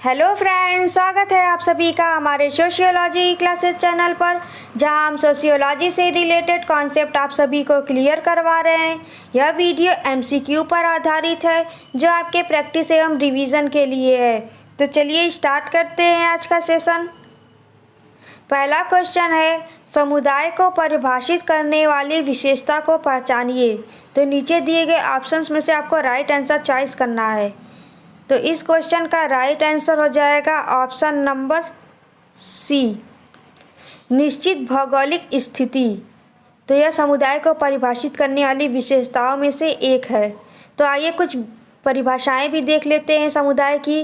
Hello friends, स्वागत है आप सभी का हमारे सोशियोलॉजी क्लासेस चैनल पर, जहां हम सोशियोलॉजी से रिलेटेड कॉन्सेप्ट आप सभी को क्लियर करवा रहे हैं। यह वीडियो एमसीक्यू पर आधारित है जो आपके प्रैक्टिस एवं रिवीजन के लिए है। तो चलिए स्टार्ट करते हैं आज का सेशन। पहला क्वेश्चन है, समुदाय को परिभाषित करने वाली विशेषता को पहचानिए। तो नीचे दिए गए ऑप्शंस में से आपको राइट आंसर चॉइस करना है। तो इस क्वेश्चन का राइट आंसर हो जाएगा ऑप्शन नंबर सी, निश्चित भौगोलिक स्थिति। तो यह समुदाय को परिभाषित करने वाली विशेषताओं में से एक है। तो आइए कुछ परिभाषाएं भी देख लेते हैं समुदाय की।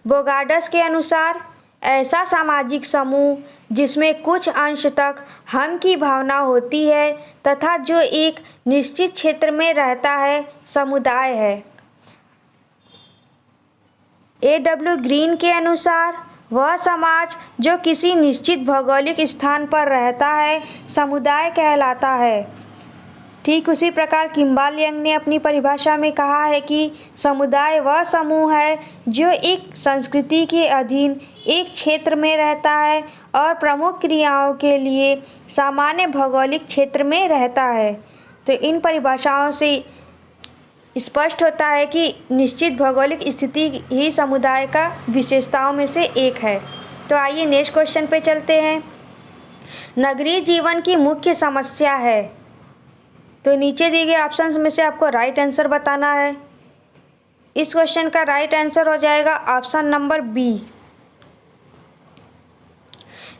बोगार्डस के अनुसार ऐसा सामाजिक समूह जिसमें कुछ अंश तक हम की भावना होती है तथा जो एक निश्चित क्षेत्र में रहता है, समुदाय है। A.W. ग्रीन के अनुसार वह समाज जो किसी निश्चित भौगोलिक स्थान पर रहता है, समुदाय कहलाता है। ठीक उसी प्रकार किम्बाल यंग ने अपनी परिभाषा में कहा है कि समुदाय वह समूह है जो एक संस्कृति के अधीन एक क्षेत्र में रहता है और प्रमुख क्रियाओं के लिए सामान्य भौगोलिक क्षेत्र में रहता है। तो इन परिभाषाओं से स्पष्ट होता है कि निश्चित भौगोलिक स्थिति ही समुदाय का विशेषताओं में से एक है। तो आइए नेक्स्ट क्वेश्चन पे चलते हैं। नगरीय जीवन की मुख्य समस्या है। तो नीचे दिए गए ऑप्शंस में से आपको राइट आंसर बताना है। इस क्वेश्चन का राइट आंसर हो जाएगा ऑप्शन नंबर बी,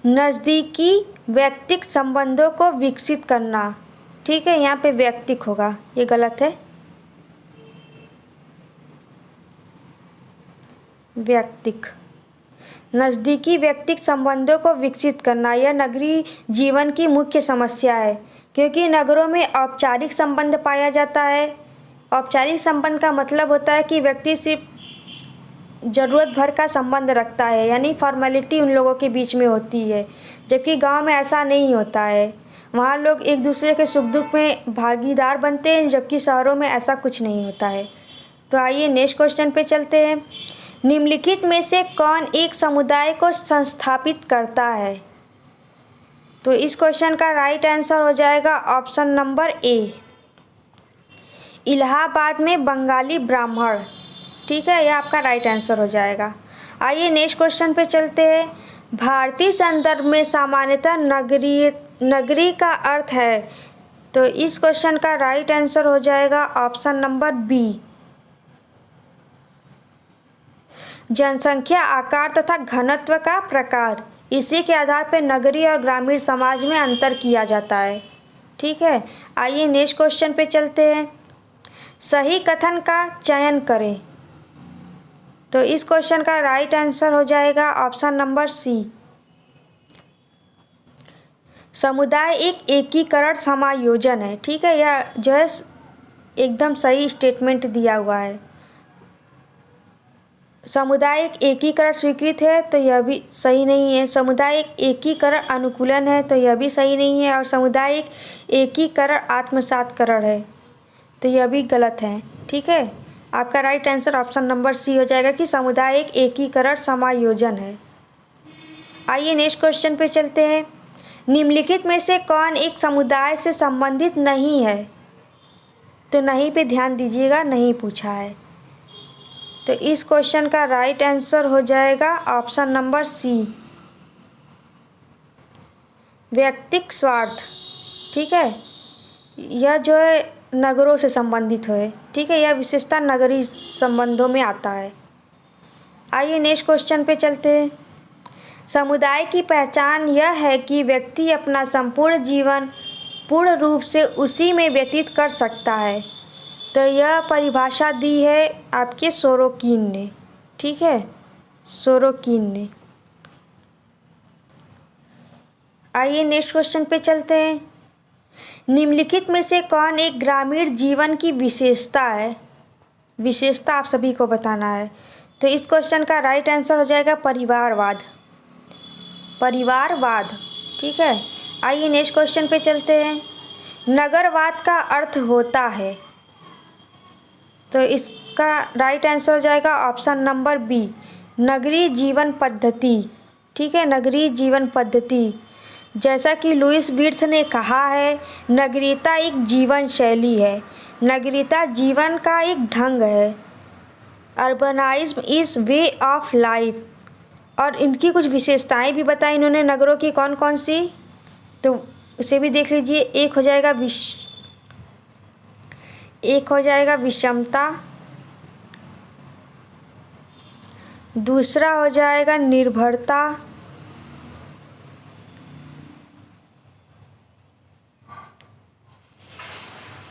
नज़दीकी व्यक्तिक संबंधों को विकसित करना। ठीक है, यहाँ पे व्यक्तिक होगा, ये गलत है, व्यक्तिक। नज़दीकी व्यक्तिक संबंधों को विकसित करना यह नगरीय जीवन की मुख्य समस्या है, क्योंकि नगरों में औपचारिक संबंध पाया जाता है। औपचारिक संबंध का मतलब होता है कि व्यक्ति सिर्फ ज़रूरत भर का संबंध रखता है, यानी फॉर्मेलिटी उन लोगों के बीच में होती है, जबकि गांव में ऐसा नहीं होता है। वहाँ लोग एक दूसरे के सुख दुख में भागीदार बनते हैं, जबकि शहरों में ऐसा कुछ नहीं होता है। तो आइए नेक्स्ट क्वेश्चन पे चलते हैं। निम्नलिखित में से कौन एक समुदाय को संस्थापित करता है? तो इस क्वेश्चन का राइट आंसर हो जाएगा ऑप्शन नंबर ए, इलाहाबाद में बंगाली ब्राह्मण। ठीक है, यह आपका राइट आंसर हो जाएगा। आइए नेक्स्ट क्वेश्चन पे चलते हैं। भारतीय संदर्भ में सामान्यतः नगरी का अर्थ है। तो इस क्वेश्चन का राइट आंसर हो जाएगा ऑप्शन नंबर बी, जनसंख्या, आकार तथा घनत्व का प्रकार। इसी के आधार पर नगरीय और ग्रामीण समाज में अंतर किया जाता है। ठीक है, आइए नेक्स्ट क्वेश्चन पे चलते हैं। सही कथन का चयन करें। तो इस क्वेश्चन का राइट आंसर हो जाएगा ऑप्शन नंबर सी, समुदाय एक एकीकरण समायोजन है। ठीक है, यह जो है एकदम सही स्टेटमेंट दिया हुआ है। समुदाय एक एकीकरण स्वीकृत है, तो यह भी सही नहीं है। समुदाय एक एकीकरण अनुकूलन है, तो यह भी सही नहीं है। और समुदाय एक एकीकरण आत्मसातकरण है, तो यह भी गलत है। ठीक है, आपका right answer option number C हो जाएगा कि समुदाय एक एकीकरण समायोजन है। आइए नेक्स्ट क्वेश्चन पे चलते हैं। निम्नलिखित में से कौन एक समुदाय से संबंधित नहीं है? तो नहीं पे ध्यान दीजिएगा, नहीं पूछा है। तो इस क्वेश्चन का राइट आंसर हो जाएगा ऑप्शन नंबर सी, व्यक्तिक स्वार्थ। ठीक है, यह जो है नगरों से संबंधित है। ठीक है, यह विशेषता नगरीय संबंधों में आता है। आइए नेक्स्ट क्वेश्चन पे चलते हैं। समुदाय की पहचान यह है कि व्यक्ति अपना संपूर्ण जीवन पूर्ण रूप से उसी में व्यतीत कर सकता है। तो यह परिभाषा दी है आपके सोरोकिन ने। ठीक है, सोरोकिन ने। आइए नेक्स्ट क्वेश्चन पे चलते हैं। निम्नलिखित में से कौन एक ग्रामीण जीवन की विशेषता है? विशेषता आप सभी को बताना है। तो इस क्वेश्चन का राइट आंसर हो जाएगा परिवारवाद। परिवारवाद। ठीक है, आइए नेक्स्ट क्वेश्चन पे चलते हैं। नगरवाद का अर्थ होता है। तो इसका राइट आंसर हो जाएगा ऑप्शन नंबर बी, नगरीय जीवन पद्धति, ठीक है, नगरीय जीवन पद्धति। जैसा कि लुईस विर्थ ने कहा है, नगरीयता एक जीवन शैली है, नगरीयता जीवन का एक ढंग है। अर्बनाइज्म इज़ वे ऑफ लाइफ। और इनकी कुछ विशेषताएं भी बताई इन्होंने नगरों की कौन कौन सी, तो उसे भी देख लीजिए। एक हो जाएगा विषमता, दूसरा हो जाएगा निर्भरता,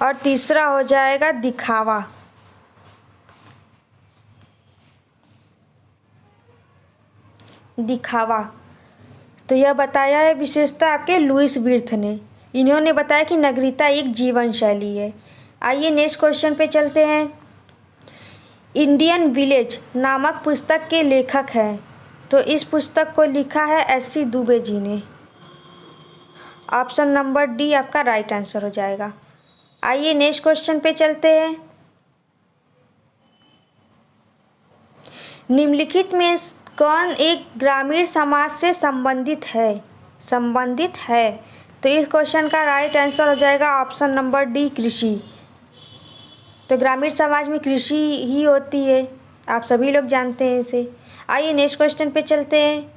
और तीसरा हो जाएगा दिखावा। तो यह बताया है विशेषता आपके लुईस विर्थ ने। इन्होंने बताया कि नगरीयता एक जीवन शैली है। आइए नेक्स्ट क्वेश्चन पे चलते हैं। इंडियन विलेज नामक पुस्तक के लेखक हैं, तो इस पुस्तक को लिखा है एस.सी. दुबे जी ने। ऑप्शन नंबर डी आपका राइट आंसर हो जाएगा। आइए नेक्स्ट क्वेश्चन पे चलते हैं। निम्नलिखित में कौन एक ग्रामीण समाज से संबंधित है? तो इस क्वेश्चन का राइट आंसर हो जाएगा ऑप्शन नंबर डी कृषि। तो ग्रामीण समाज में कृषि ही होती है, आप सभी लोग जानते हैं इसे। आइए नेक्स्ट क्वेश्चन पे चलते हैं।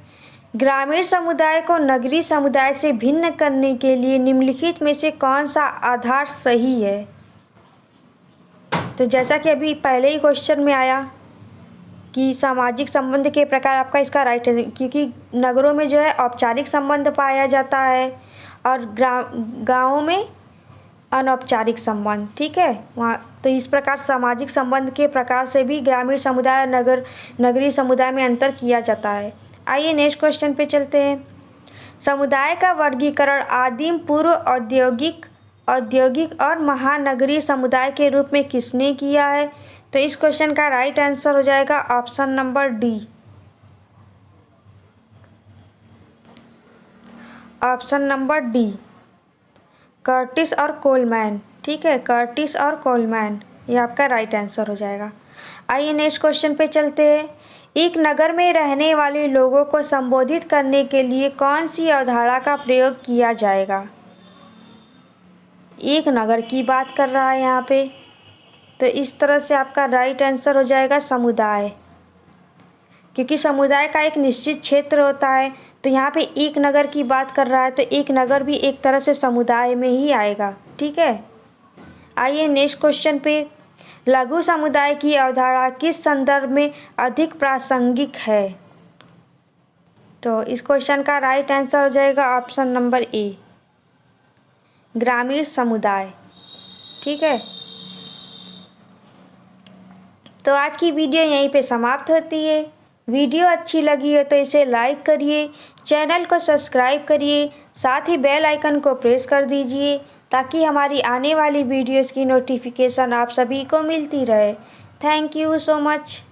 ग्रामीण समुदाय को नगरीय समुदाय से भिन्न करने के लिए निम्नलिखित में से कौन सा आधार सही है? तो जैसा कि अभी पहले ही क्वेश्चन में आया कि सामाजिक संबंध के प्रकार, आपका इसका राइट है, क्योंकि नगरों में जो है औपचारिक संबंध पाया जाता है और गाँवों में अनौपचारिक संबंध, ठीक है वहाँ। तो इस प्रकार सामाजिक संबंध के प्रकार से भी ग्रामीण समुदाय और नगरीय समुदाय में अंतर किया जाता है। आइए नेक्स्ट क्वेश्चन पे चलते हैं। समुदाय का वर्गीकरण आदिम पूर्व औद्योगिक और महानगरीय समुदाय के रूप में किसने किया है? तो इस क्वेश्चन का राइट आंसर हो जाएगा option number D. Option number D Curtis और कोलमैन, ठीक है, कर्टिस और कोलमैन, ये आपका राइट आंसर हो जाएगा। आइए नेक्स्ट क्वेश्चन पे चलते हैं। एक नगर में रहने वाले लोगों को संबोधित करने के लिए कौन सी अवधारणा का प्रयोग किया जाएगा? एक नगर की बात कर रहा है यहाँ पे, तो इस तरह से आपका राइट आंसर हो जाएगा समुदाय, क्योंकि समुदाय का एक निश्चित क्षेत्र होता है। तो यहाँ पे एक नगर की बात कर रहा है, तो एक नगर भी एक तरह से समुदाय में ही आएगा, ठीक है। आइए नेक्स्ट क्वेश्चन पे। लघु समुदाय की अवधारणा किस संदर्भ में अधिक प्रासंगिक है? तो इस क्वेश्चन का राइट आंसर हो जाएगा ऑप्शन नंबर ए ग्रामीण समुदाय, ठीक है। तो आज की वीडियो यहीं पे समाप्त होती है। वीडियो अच्छी लगी हो तो इसे लाइक करिए, चैनल को सब्सक्राइब करिए, साथ ही बेल आइकन को प्रेस कर दीजिए ताकि हमारी आने वाली वीडियोस की नोटिफिकेशन आप सभी को मिलती रहे। Thank you so much.